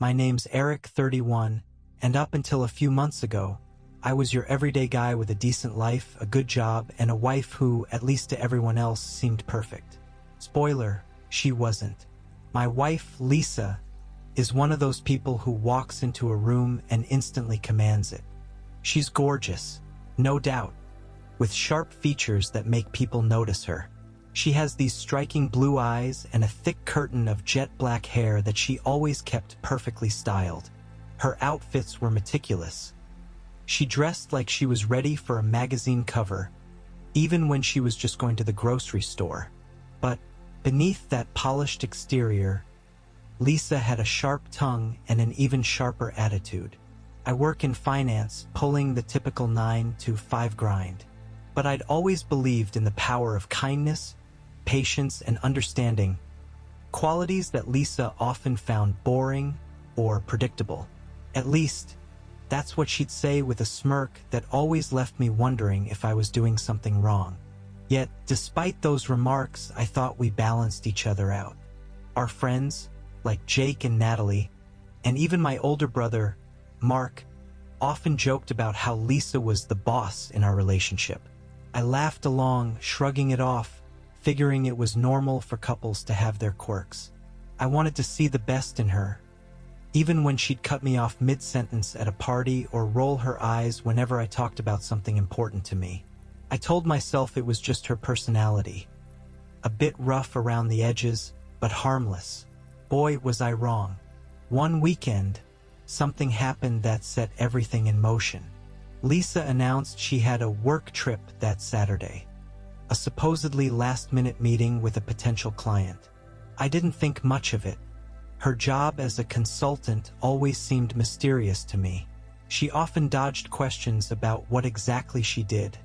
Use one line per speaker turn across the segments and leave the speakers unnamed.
My name's Eric, 31, and up until a few months ago, I was your everyday guy with a decent life, a good job, and a wife who, at least to everyone else, seemed perfect. Spoiler, she wasn't. My wife, Lisa, is one of those people who walks into a room and instantly commands it. She's gorgeous, no doubt, with sharp features that make people notice her. She has these striking blue eyes and a thick curtain of jet black hair that she always kept perfectly styled. Her outfits were meticulous. She dressed like she was ready for a magazine cover, even when she was just going to the grocery store. But beneath that polished exterior, Lisa had a sharp tongue and an even sharper attitude. I work in finance, pulling the typical 9 to 5 grind. But I'd always believed in the power of kindness, patience, and understanding, qualities that Lisa often found boring or predictable. At least, that's what she'd say with a smirk that always left me wondering if I was doing something wrong. Yet, despite those remarks, I thought we balanced each other out. Our friends, like Jake and Natalie, and even my older brother, Mark, often joked about how Lisa was the boss in our relationship. I laughed along, shrugging it off, figuring it was normal for couples to have their quirks. I wanted to see the best in her, even when she'd cut me off mid-sentence at a party or roll her eyes whenever I talked about something important to me. I told myself it was just her personality. A bit rough around the edges, but harmless. Boy, was I wrong. One weekend, something happened that set everything in motion. Lisa announced she had a work trip that Saturday, a supposedly last-minute meeting with a potential client. I didn't think much of it. Her job as a consultant always seemed mysterious to me. She often dodged questions about what exactly she did,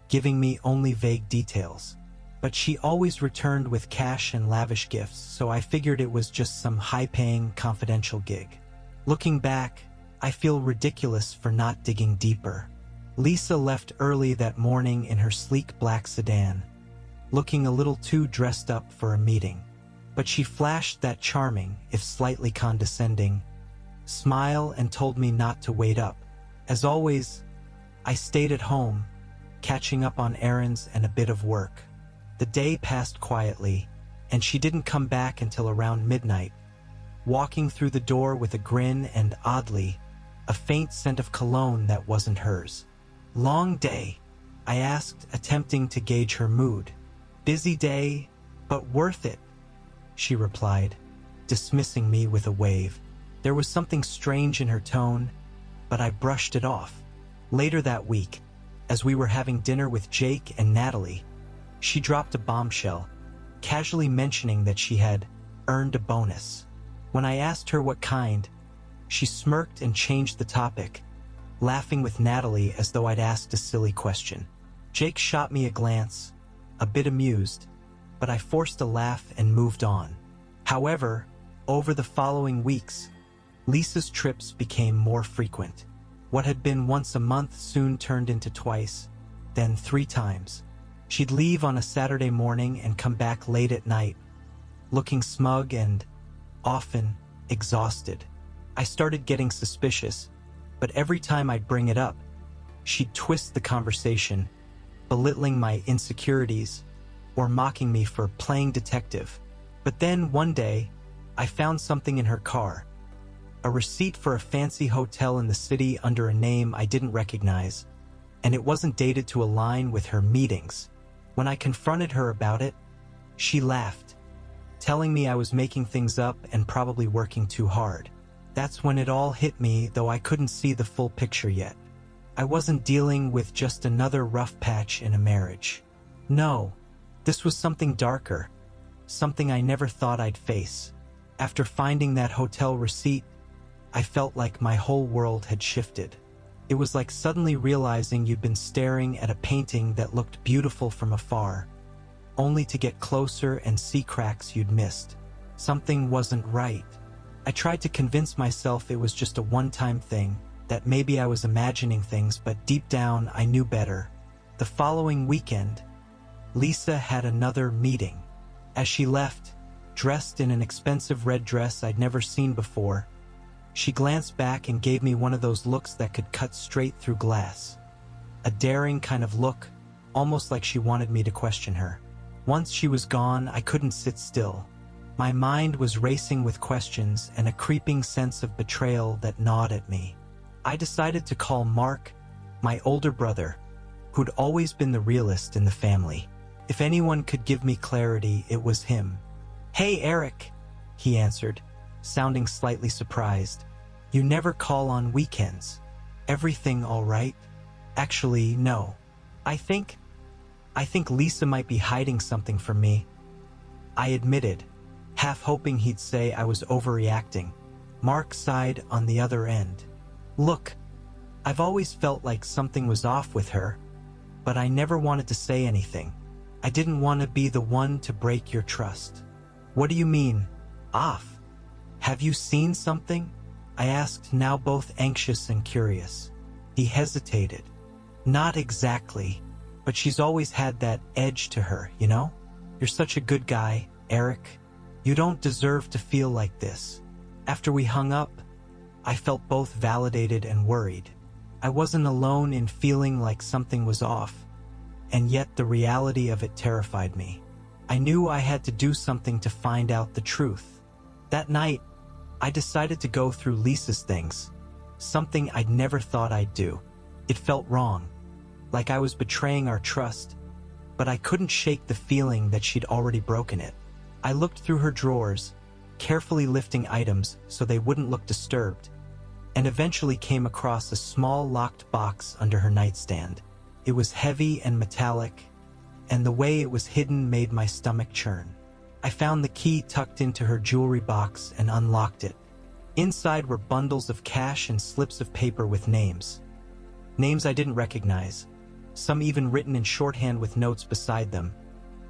giving me only vague details. But she always returned with cash and lavish gifts, so I figured it was just some high-paying, confidential gig. Looking back, I feel ridiculous for not digging deeper. Lisa left early that morning in her sleek black sedan, looking a little too dressed up for a meeting. But she flashed that charming, if slightly condescending, smile and told me not to wait up. As always, I stayed at home, catching up on errands and a bit of work. The day passed quietly, and she didn't come back until around midnight, walking through the door with a grin and, oddly, a faint scent of cologne that wasn't hers. "Long day?" I asked, attempting to gauge her mood. "Busy day, but worth it," she replied, dismissing me with a wave. There was something strange in her tone, but I brushed it off. Later that week, as we were having dinner with Jake and Natalie, she dropped a bombshell, casually mentioning that she had earned a bonus. When I asked her what kind, she smirked and changed the topic, laughing with Natalie as though I'd asked a silly question. Jake shot me a glance, a bit amused, but I forced a laugh and moved on. However, over the following weeks, Lisa's trips became more frequent. What had been once a month soon turned into twice, then 3 times. She'd leave on a Saturday morning and come back late at night, looking smug and, often, exhausted. I started getting suspicious, but every time I'd bring it up, she'd twist the conversation, belittling my insecurities or mocking me for playing detective. But then, one day, I found something in her car, a receipt for a fancy hotel in the city under a name I didn't recognize, and it wasn't dated to align with her meetings. When I confronted her about it, she laughed, telling me I was making things up and probably working too hard. That's when it all hit me, though I couldn't see the full picture yet. I wasn't dealing with just another rough patch in a marriage. No, this was something darker, something I never thought I'd face. After finding that hotel receipt, I felt like my whole world had shifted. It was like suddenly realizing you'd been staring at a painting that looked beautiful from afar, only to get closer and see cracks you'd missed. Something wasn't right. I tried to convince myself it was just a one-time thing, that maybe I was imagining things, but deep down I knew better. The following weekend, Lisa had another meeting. As she left, dressed in an expensive red dress I'd never seen before, She glanced back and gave me one of those looks that could cut straight through glass. A daring kind of look, almost like she wanted me to question her. Once she was gone, I couldn't sit still. My mind was racing with questions and a creeping sense of betrayal that gnawed at me. I decided to call Mark, my older brother, who'd always been the realist in the family. If anyone could give me clarity, it was him. "Hey, Eric," he answered, sounding slightly surprised. "You never call on weekends. Everything all right?" "Actually, no. I think Lisa might be hiding something from me," I admitted, half hoping he'd say I was overreacting. Mark sighed on the other end. "Look, I've always felt like something was off with her, but I never wanted to say anything. I didn't want to be the one to break your trust." "What do you mean, off? Have you seen something?" I asked, now both anxious and curious. He hesitated. "Not exactly, but she's always had that edge to her, you know? You're such a good guy, Eric. You don't deserve to feel like this." After we hung up, I felt both validated and worried. I wasn't alone in feeling like something was off, and yet the reality of it terrified me. I knew I had to do something to find out the truth. That night, I decided to go through Lisa's things, something I'd never thought I'd do. It felt wrong, like I was betraying our trust, but I couldn't shake the feeling that she'd already broken it. I looked through her drawers, carefully lifting items so they wouldn't look disturbed, and eventually came across a small locked box under her nightstand. It was heavy and metallic, and the way it was hidden made my stomach churn. I found the key tucked into her jewelry box and unlocked it. Inside were bundles of cash and slips of paper with names. Names I didn't recognize, some even written in shorthand with notes beside them,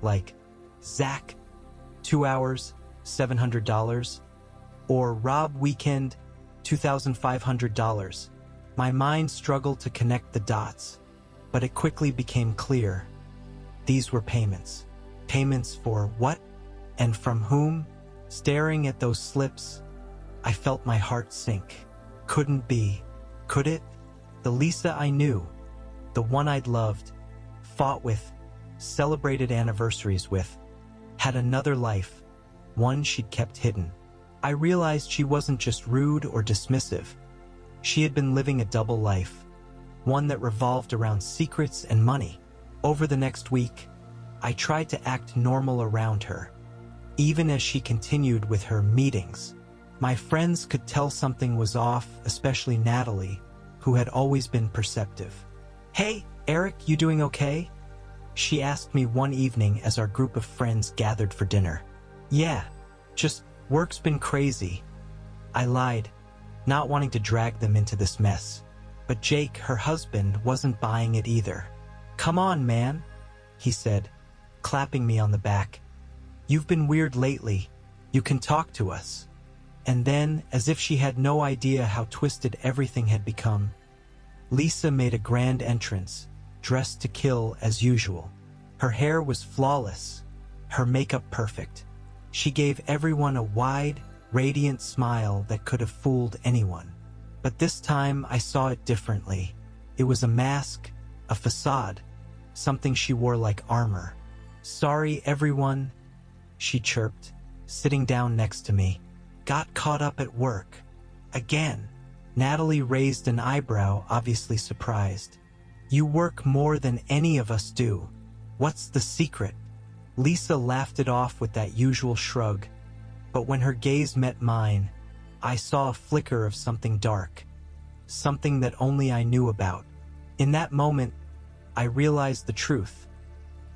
like Zach, 2 hours, $700, or Rob Weekend, $2,500. My mind struggled to connect the dots, but it quickly became clear. These were payments. Payments for what? And from whom? Staring at those slips, I felt my heart sink. Couldn't be. Could it? The Lisa I knew, the one I'd loved, fought with, celebrated anniversaries with, had another life, one she'd kept hidden. I realized she wasn't just rude or dismissive. She had been living a double life, one that revolved around secrets and money. Over the next week, I tried to act normal around her, even as she continued with her meetings. My friends could tell something was off, especially Natalie, who had always been perceptive. "Hey, Eric, you doing okay?" she asked me one evening as our group of friends gathered for dinner. "Yeah, just work's been crazy," I lied, not wanting to drag them into this mess. But Jake, her husband, wasn't buying it either. "Come on, man," he said, clapping me on the back. "You've been weird lately. You can talk to us." And then, as if she had no idea how twisted everything had become, Lisa made a grand entrance, dressed to kill as usual. Her hair was flawless, her makeup perfect. She gave everyone a wide, radiant smile that could have fooled anyone. But this time I saw it differently. It was a mask, a facade, something she wore like armor. "Sorry, everyone," she chirped, sitting down next to me. "Got caught up at work. Again." Natalie raised an eyebrow, obviously surprised. "You work more than any of us do. What's the secret?" Lisa laughed it off with that usual shrug, but when her gaze met mine, I saw a flicker of something dark, something that only I knew about. In that moment, I realized the truth.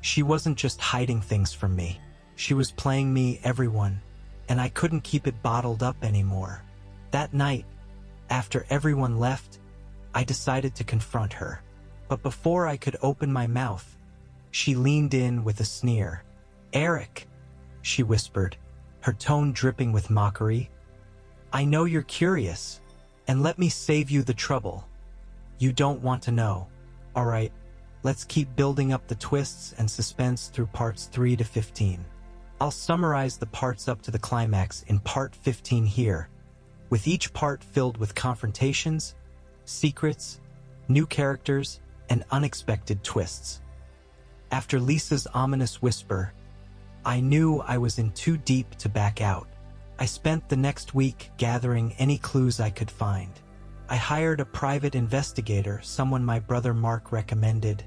She wasn't just hiding things from me. She was playing me, everyone, and I couldn't keep it bottled up anymore. That night, after everyone left, I decided to confront her. But before I could open my mouth, she leaned in with a sneer. "Eric," she whispered, her tone dripping with mockery, "I know you're curious, and let me save you the trouble. You don't want to know. All right, let's keep building up the twists and suspense through parts 3 to 15. I'll summarize the parts up to the climax in part 15 here, with each part filled with confrontations, secrets, new characters, and unexpected twists. After Lisa's ominous whisper, I knew I was in too deep to back out. I spent the next week gathering any clues I could find. I hired a private investigator, someone my brother Mark recommended,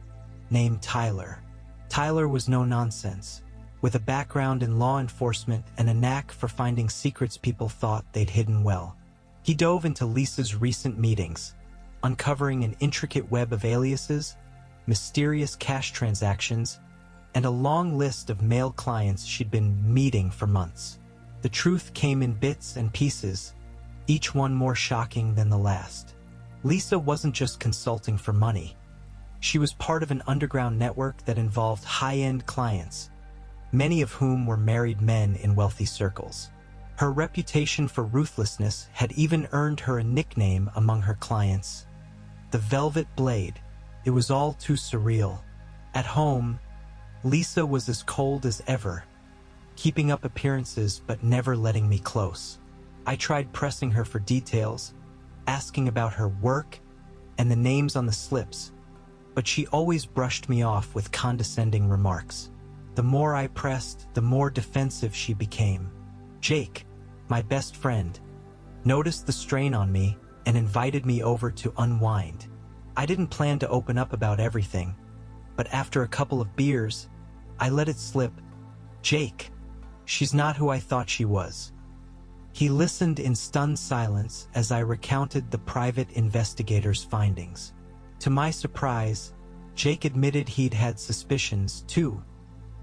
named Tyler. Tyler was no nonsense, with a background in law enforcement and a knack for finding secrets people thought they'd hidden well. He dove into Lisa's recent meetings, uncovering an intricate web of aliases, mysterious cash transactions, and a long list of male clients she'd been meeting for months. The truth came in bits and pieces, each one more shocking than the last. Lisa wasn't just consulting for money. She was part of an underground network that involved high-end clients, many of whom were married men in wealthy circles. Her reputation for ruthlessness had even earned her a nickname among her clients, the Velvet Blade. It was all too surreal. At home, Lisa was as cold as ever, keeping up appearances but never letting me close. I tried pressing her for details, asking about her work and the names on the slips, but she always brushed me off with condescending remarks. The more I pressed, the more defensive she became. Jake, my best friend, noticed the strain on me and invited me over to unwind. I didn't plan to open up about everything, but after a couple of beers, I let it slip. Jake, she's not who I thought she was. He listened in stunned silence as I recounted the private investigator's findings. To my surprise, Jake admitted he'd had suspicions too,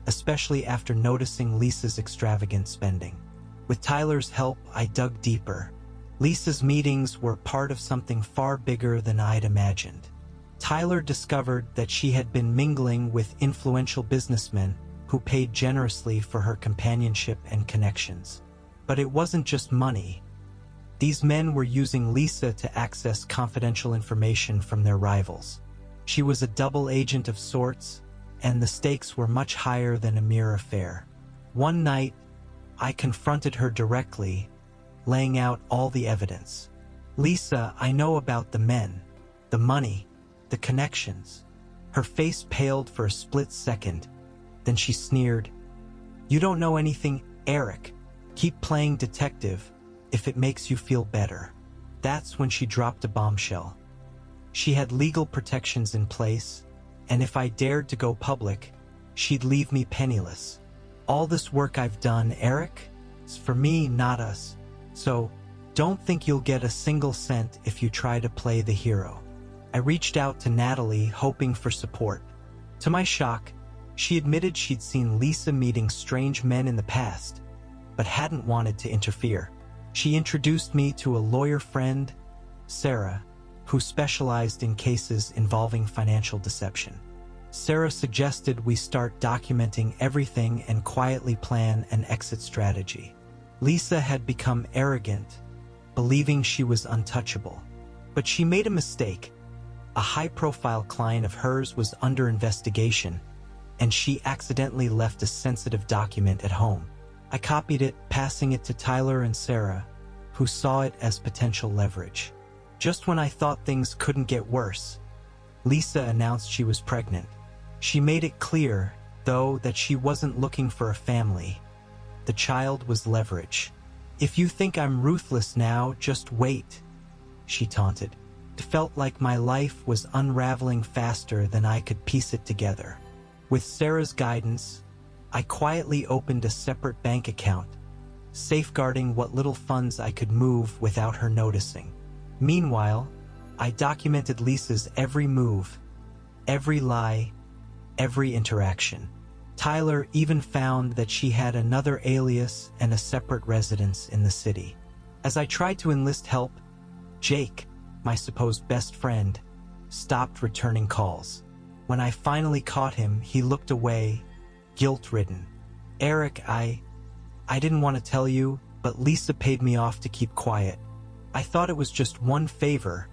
especially after noticing Lisa's extravagant spending. With Tyler's help, I dug deeper. Lisa's meetings were part of something far bigger than I'd imagined. Tyler discovered that she had been mingling with influential businessmen who paid generously for her companionship and connections. But it wasn't just money. These men were using Lisa to access confidential information from their rivals. She was a double agent of sorts, and the stakes were much higher than a mere affair. One night, I confronted her directly, laying out all the evidence. Lisa, I know about the men, the money, the connections. Her face paled for a split second. Then she sneered. You don't know anything, Eric. Keep playing detective if it makes you feel better. That's when she dropped a bombshell. She had legal protections in place, and if I dared to go public, she'd leave me penniless. All this work I've done, Eric, is for me, not us. So, don't think you'll get a single cent if you try to play the hero. I reached out to Natalie, hoping for support. To my shock, she admitted she'd seen Lisa meeting strange men in the past, but hadn't wanted to interfere. She introduced me to a lawyer friend, Sarah, who specialized in cases involving financial deception. Sarah suggested we start documenting everything and quietly plan an exit strategy. Lisa had become arrogant, believing she was untouchable. But she made a mistake. A high-profile client of hers was under investigation, and she accidentally left a sensitive document at home. I copied it, passing it to Tyler and Sarah, who saw it as potential leverage. Just when I thought things couldn't get worse, Lisa announced she was pregnant. She made it clear, though, that she wasn't looking for a family. The child was leverage. If you think I'm ruthless now, just wait, she taunted. It felt like my life was unraveling faster than I could piece it together. With Sarah's guidance, I quietly opened a separate bank account, safeguarding what little funds I could move without her noticing. Meanwhile, I documented Lisa's every move, every lie, every interaction. Tyler even found that she had another alias and a separate residence in the city. As I tried to enlist help, Jake, my supposed best friend, stopped returning calls. When I finally caught him, he looked away, guilt-ridden. Eric, I didn't want to tell you, but Lisa paid me off to keep quiet. I thought it was just one favor,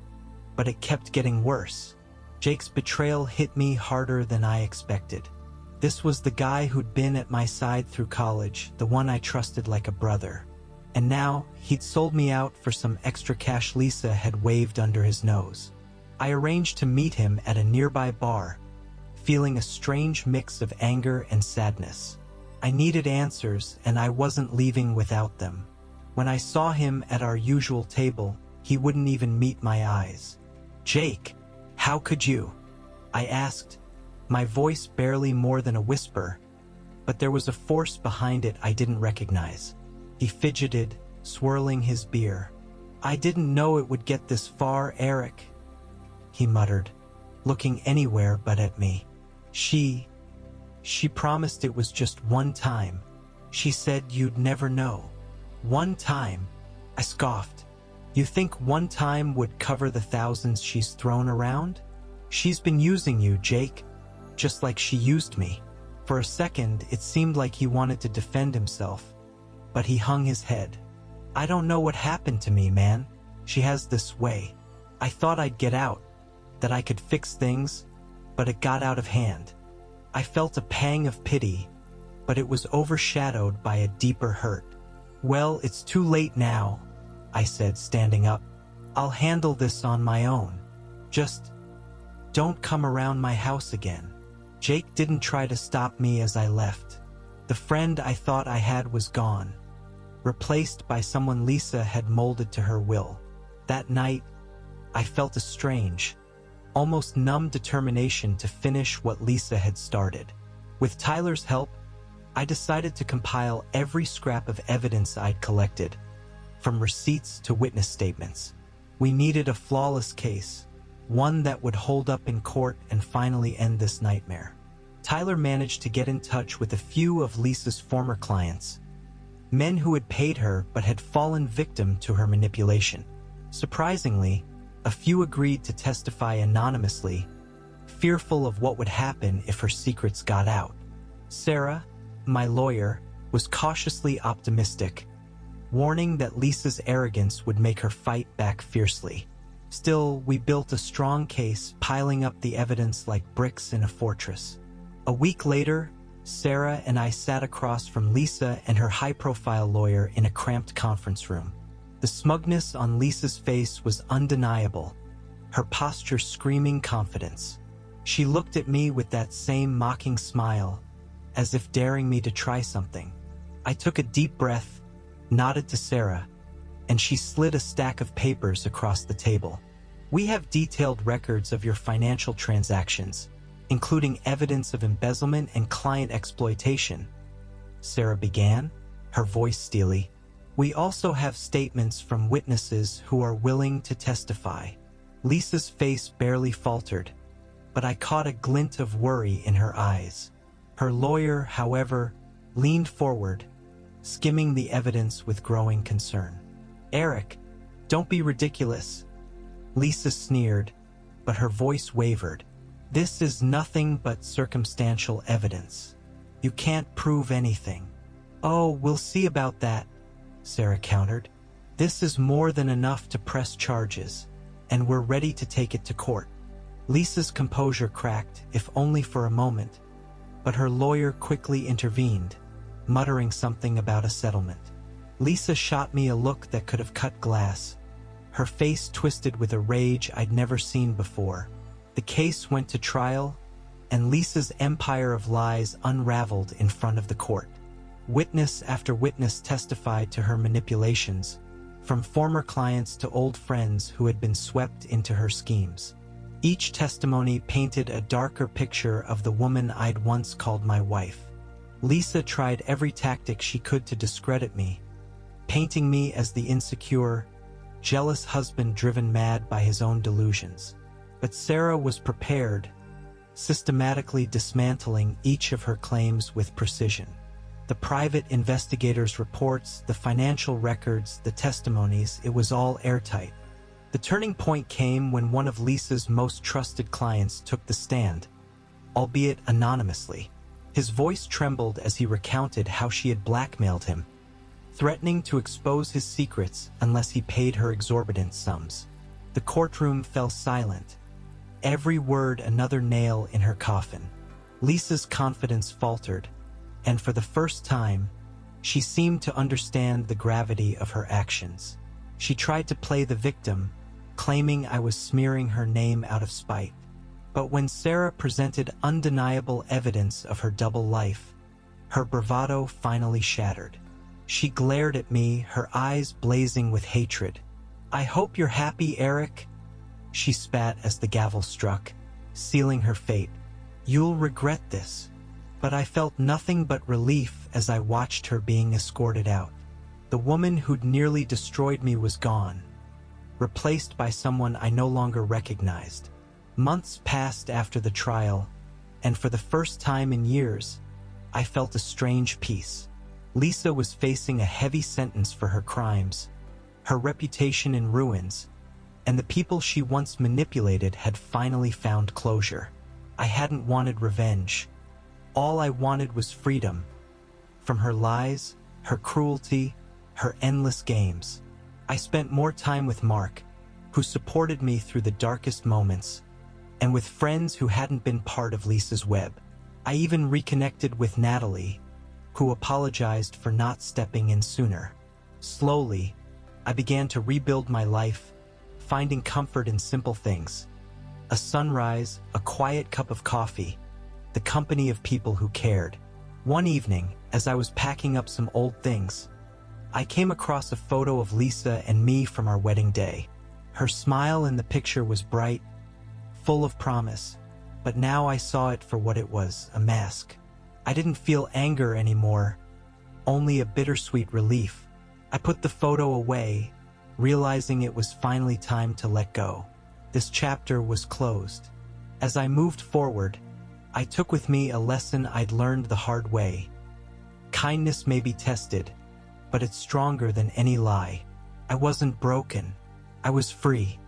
but it kept getting worse. Jake's betrayal hit me harder than I expected. This was the guy who'd been at my side through college, the one I trusted like a brother. And now, he'd sold me out for some extra cash Lisa had waved under his nose. I arranged to meet him at a nearby bar, feeling a strange mix of anger and sadness. I needed answers, and I wasn't leaving without them. When I saw him at our usual table, he wouldn't even meet my eyes. "Jake, how could you?" I asked, my voice barely more than a whisper, but there was a force behind it I didn't recognize. He fidgeted, swirling his beer. "I didn't know it would get this far, Eric," he muttered, looking anywhere but at me. She promised it was just one time. She said you'd never know." "One time?" I scoffed. "You think one time would cover the thousands she's thrown around? She's been using you, Jake, just like she used me." For a second, it seemed like he wanted to defend himself, but he hung his head. "I don't know what happened to me, man. She has this way. I thought I'd get out, that I could fix things, but it got out of hand." I felt a pang of pity, but it was overshadowed by a deeper hurt. "Well, it's too late now," I said, standing up. "I'll handle this on my own. Just don't come around my house again." Jake didn't try to stop me as I left. The friend I thought I had was gone, replaced by someone Lisa had molded to her will. That night, I felt a strange, almost numb determination to finish what Lisa had started. With Tyler's help, I decided to compile every scrap of evidence I'd collected, from receipts to witness statements. We needed a flawless case, one that would hold up in court and finally end this nightmare. Tyler managed to get in touch with a few of Lisa's former clients, men who had paid her but had fallen victim to her manipulation. Surprisingly, a few agreed to testify anonymously, fearful of what would happen if her secrets got out. Sarah, my lawyer, was cautiously optimistic, warning that Lisa's arrogance would make her fight back fiercely. Still, we built a strong case, piling up the evidence like bricks in a fortress. A week later, Sarah and I sat across from Lisa and her high-profile lawyer in a cramped conference room. The smugness on Lisa's face was undeniable, her posture screaming confidence. She looked at me with that same mocking smile, as if daring me to try something. I took a deep breath, nodded to Sarah, and she slid a stack of papers across the table. "We have detailed records of your financial transactions, including evidence of embezzlement and client exploitation," Sarah began, her voice steely. "We also have statements from witnesses who are willing to testify." Lisa's face barely faltered, but I caught a glint of worry in her eyes. Her lawyer, however, leaned forward, skimming the evidence with growing concern. "Eric, don't be ridiculous," Lisa sneered, but her voice wavered. "This is nothing but circumstantial evidence. You can't prove anything." "Oh, we'll see about that," Sarah countered. "This is more than enough to press charges, and we're ready to take it to court." Lisa's composure cracked, if only for a moment, but her lawyer quickly intervened, muttering something about a settlement. Lisa shot me a look that could have cut glass, her face twisted with a rage I'd never seen before. The case went to trial, and Lisa's empire of lies unraveled in front of the court. Witness after witness testified to her manipulations, from former clients to old friends who had been swept into her schemes. Each testimony painted a darker picture of the woman I'd once called my wife. Lisa tried every tactic she could to discredit me, painting me as the insecure, jealous husband driven mad by his own delusions. But Sarah was prepared, systematically dismantling each of her claims with precision. The private investigators' reports, the financial records, the testimonies, it was all airtight. The turning point came when one of Lisa's most trusted clients took the stand, albeit anonymously. His voice trembled as he recounted how she had blackmailed him, threatening to expose his secrets unless he paid her exorbitant sums. The courtroom fell silent, every word another nail in her coffin. Lisa's confidence faltered, and for the first time, She seemed to understand the gravity of her actions. She tried to play the victim, claiming I was smearing her name out of spite. But when Sarah presented undeniable evidence of her double life, her bravado finally shattered. She glared at me, her eyes blazing with hatred. "I hope you're happy, Eric," she spat as the gavel struck, sealing her fate. "You'll regret this." But I felt nothing but relief as I watched her being escorted out. The woman who'd nearly destroyed me was gone, replaced by someone I no longer recognized. Months passed after the trial, and for the first time in years, I felt a strange peace. Lisa was facing a heavy sentence for her crimes, her reputation in ruins, and the people she once manipulated had finally found closure. I hadn't wanted revenge. All I wanted was freedom. From her lies, her cruelty, her endless games. I spent more time with Mark, who supported me through the darkest moments, and with friends who hadn't been part of Lisa's web. I even reconnected with Natalie, who apologized for not stepping in sooner. Slowly, I began to rebuild my life, finding comfort in simple things. A sunrise, a quiet cup of coffee, the company of people who cared. One evening, as I was packing up some old things, I came across a photo of Lisa and me from our wedding day. Her smile in the picture was bright, full of promise, but now I saw it for what it was, a mask. I didn't feel anger anymore, only a bittersweet relief. I put the photo away, realizing it was finally time to let go. This chapter was closed. As I moved forward, I took with me a lesson I'd learned the hard way. Kindness may be tested, but it's stronger than any lie. I wasn't broken. I was free.